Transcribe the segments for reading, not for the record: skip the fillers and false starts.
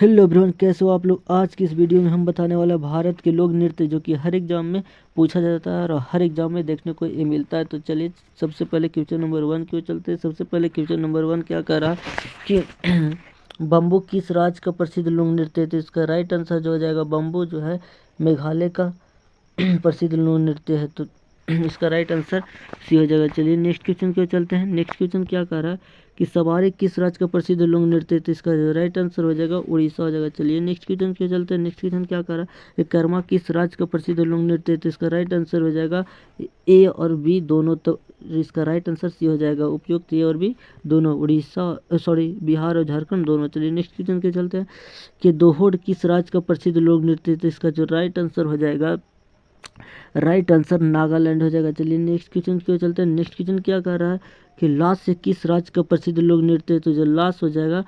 Hello everyone, कैसे हो आप लोग। आज की इस वीडियो में हम बताने वाला भारत के लोक नृत्य जो कि हर एग्जाम में पूछा जाता है और हर एग्जाम में देखने को ये मिलता है। तो चलिए सबसे पहले क्वेश्चन नंबर 1 क्यों चलते हैं। सबसे पहले क्वेश्चन नंबर 1 क्या कह रहा कि बम्बू किस राज्य का प्रसिद्ध लोक नृत्य है। तो इसका राइट आंसर जो हो जाएगा बम्बू जो है मेघालय का प्रसिद्ध लोक नृत्य है। तो इसका राइट आंसर सी हो जाएगा। चलिए नेक्स्ट क्वेश्चन क्यों चलते हैं। नेक्स्ट क्वेश्चन क्या कह रहा है कि सवारी किस राज्य का प्रसिद्ध लोक नृत्य है। तो इसका जो राइट आंसर हो जाएगा उड़ीसा हो जाएगा। चलिए नेक्स्ट क्वेश्चन क्यों चलते हैं। नेक्स्ट क्वेश्चन क्या कह रहा है कर्मा किस राज्य का प्रसिद्ध लोक नृत्य है। तो इसका राइट आंसर हो जाएगा ए और बी दोनों। तो इसका राइट आंसर सी हो जाएगा उपयुक्त ए और बी दोनों, उड़ीसा बिहार और झारखंड दोनों। चलिए नेक्स्ट क्वेश्चन के चलते हैं कि दोहड़ किस राज्य का प्रसिद्ध लोक नृत्य है। तो इसका जो राइट आंसर हो जाएगा राइट आंसर नागालैंड हो जाएगा। चलिए नेक्स्ट क्वेश्चन क्यों चलते हैं। नेक्स्ट क्वेश्चन क्या कह रहा है कि लास से किस राज्य का प्रसिद्ध लोक नृत्य है। तो जो लास हो जाएगा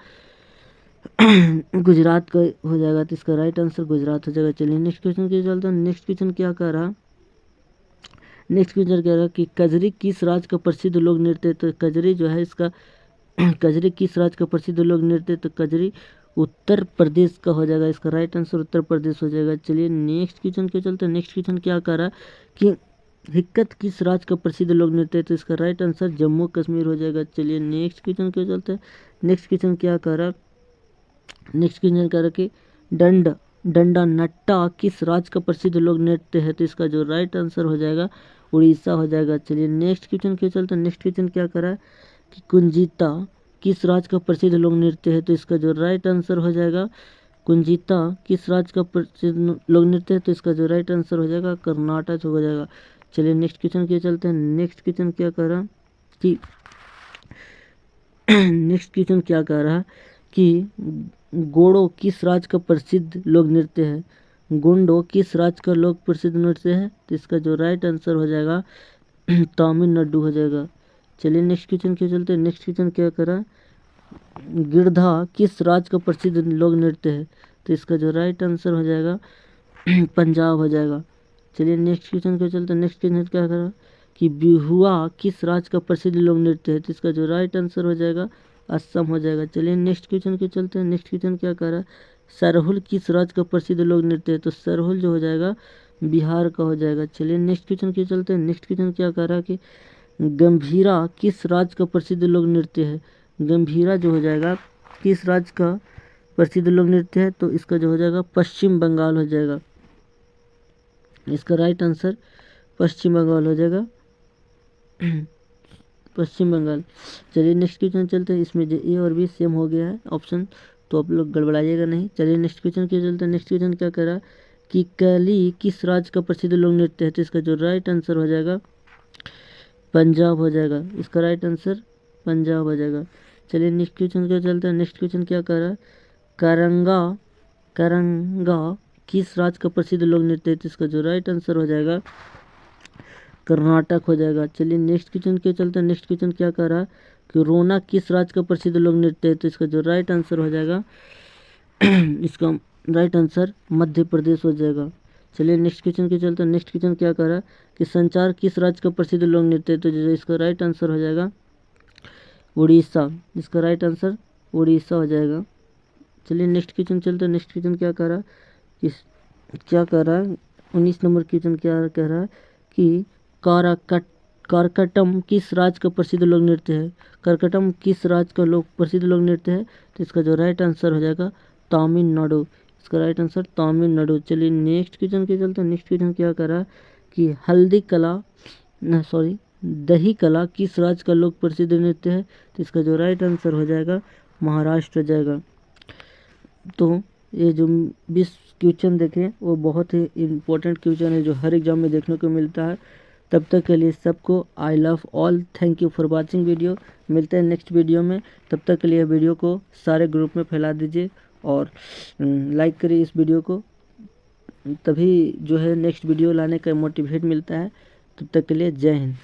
गुजरात का हो जाएगा। तो इसका राइट आंसर गुजरात हो जाएगा। चलिए नेक्स्ट क्वेश्चन क्यों चलते हैं। नेक्स्ट क्वेश्चन क्या कह रहा है। नेक्स्ट क्वेश्चन कह रहा है कि कजरी किस राज्य का प्रसिद्ध लोक नृत्य है। तो कजरी जो है इसका कजरी किस राज्य का प्रसिद्ध लोक नृत्य है। तो कजरी उत्तर प्रदेश का हो जाएगा। इसका राइट आंसर उत्तर प्रदेश हो जाएगा। चलिए नेक्स्ट क्वेश्चन क्यों चलते हैं। नेक्स्ट क्वेश्चन क्या कह रहा है कि हिक्कत किस राज्य का प्रसिद्ध लोक नृत्य है। तो इसका राइट आंसर जम्मू कश्मीर हो जाएगा। चलिए नेक्स्ट क्वेश्चन क्यों चलते हैं। नेक्स्ट क्वेश्चन क्या कह रहा है। नेक्स्ट क्वेश्चन कह रहा है कि डंडा नट्टा किस राज्य का प्रसिद्ध लोक नृत्य है। तो इसका जो राइट आंसर हो जाएगा उड़ीसा हो जाएगा। चलिए नेक्स्ट क्वेश्चन क्यों चलते हैं। नेक्स्ट क्वेश्चन क्या कह रहा है कि कुंजिता किस राज्य का प्रसिद्ध लोक नृत्य है। तो इसका जो राइट आंसर हो जाएगा कुंजिता किस राज्य का प्रसिद्ध लोक नृत्य है। तो इसका जो राइट आंसर हो जाएगा कर्नाटक हो जाएगा। चलिए नेक्स्ट क्वेश्चन क्या चलते हैं। नेक्स्ट क्वेश्चन क्या कह रहा कि नेक्स्ट क्वेश्चन क्या कह रहा है कि गोंडो किस राज्य का प्रसिद्ध लोक नृत्य है। गोंडो किस राज्य का लोक प्रसिद्ध नृत्य है। तो इसका जो राइट आंसर हो जाएगा तमिलनाडु हो जाएगा। चलिए नेक्स्ट क्वेश्चन क्या चलते हैं। नेक्स्ट क्वेश्चन क्या कर रहा है गिरधा किस राज्य का प्रसिद्ध लोक नृत्य है। तो इसका जो राइट आंसर हो जाएगा पंजाब हो जाएगा। चलिए नेक्स्ट क्वेश्चन क्या चलते हैं। नेक्स्ट क्वेश्चन क्या कर रहा है कि बिहुआ किस राज्य का प्रसिद्ध लोक नृत्य है। तो इसका जो राइट आंसर हो जाएगा असम हो जाएगा। चलिए नेक्स्ट क्वेश्चन क्या चलते हैं। नेक्स्ट क्वेश्चन क्या कर रहा है सरहुल किस राज्य का प्रसिद्ध लोक नृत्य है। तो सरहुल जो हो जाएगा बिहार का हो जाएगा। चलिए नेक्स्ट क्वेश्चन क्या चलते हैं। नेक्स्ट क्वेश्चन क्या कर रहा है कि गंभीरा किस राज्य का प्रसिद्ध लोक नृत्य है। गंभीरा जो हो जाएगा किस राज्य का प्रसिद्ध लोक नृत्य है। तो इसका जो हो जाएगा पश्चिम बंगाल हो जाएगा। इसका राइट आंसर पश्चिम बंगाल हो जाएगा पश्चिम बंगाल। चलिए नेक्स्ट क्वेश्चन चलते हैं। इसमें जो ए और बी सेम हो गया है ऑप्शन, तो आप लोग गड़बड़ाइएगा नहीं। चलिए नेक्स्ट क्वेश्चन क्या चलते हैं। नेक्स्ट क्वेश्चन क्या कह रहा है कि कैली किस राज्य का प्रसिद्ध लोक नृत्य है। तो इसका जो राइट आंसर हो जाएगा पंजाब हो जाएगा। इसका राइट आंसर पंजाब हो जाएगा। चलिए नेक्स्ट क्वेश्चन क्या चलता है। नेक्स्ट क्वेश्चन क्या कर रहा है करंगा किस राज्य का प्रसिद्ध लोक नृत्य है। तो इसका जो राइट आंसर हो जाएगा कर्नाटक हो जाएगा। चलिए नेक्स्ट क्वेश्चन क्या चलता है। नेक्स्ट क्वेश्चन क्या कर रहा है कि रोना किस राज्य का प्रसिद्ध लोक नृत्य है। तो इसका जो राइट आंसर हो जाएगा इसका राइट आंसर मध्य प्रदेश हो जाएगा। चलिए नेक्स्ट क्वेश्चन क्या चलता है। नेक्स्ट क्वेश्चन क्या कर रहा है कि संचार किस राज्य का प्रसिद्ध लोक नृत्य है। तो जो इसका राइट आंसर हो जाएगा उड़ीसा। इसका राइट आंसर उड़ीसा हो जाएगा। चलिए नेक्स्ट क्वेश्चन चलता है। नेक्स्ट क्वेश्चन क्या कर रहा है कि क्या कर रहा है 19 नंबर क्वेश्चन क्या कह रहा है कि करकटम किस राज्य का प्रसिद्ध लोक नृत्य है। करकटम किस राज्य का लोक प्रसिद्ध लोक नृत्य है। तो इसका जो राइट आंसर हो जाएगा तमिलनाडु। इसका राइट आंसर तमिलनाडु। चलिए नेक्स्ट क्वेश्चन क्या चलता है। नेक्स्ट क्वेश्चन क्या कर रहा है कि दही कला किस राज्य का लोक प्रसिद्ध नृत्य है। तो इसका जो राइट आंसर हो जाएगा महाराष्ट्र हो जाएगा। तो ये जो 20 क्वेश्चन देखें वो बहुत ही इम्पोर्टेंट क्वेश्चन है जो हर एग्जाम में देखने को मिलता है। तब तक के लिए सबको I love all, thank you for watching video. मिलते हैं नेक्स्ट वीडियो में। तब तक के लिए वीडियो को सारे ग्रुप में फैला दीजिए और लाइक करिए इस वीडियो को, तभी जो है नेक्स्ट वीडियो लाने का मोटिवेट मिलता है। तब तक के लिए जय हिंद।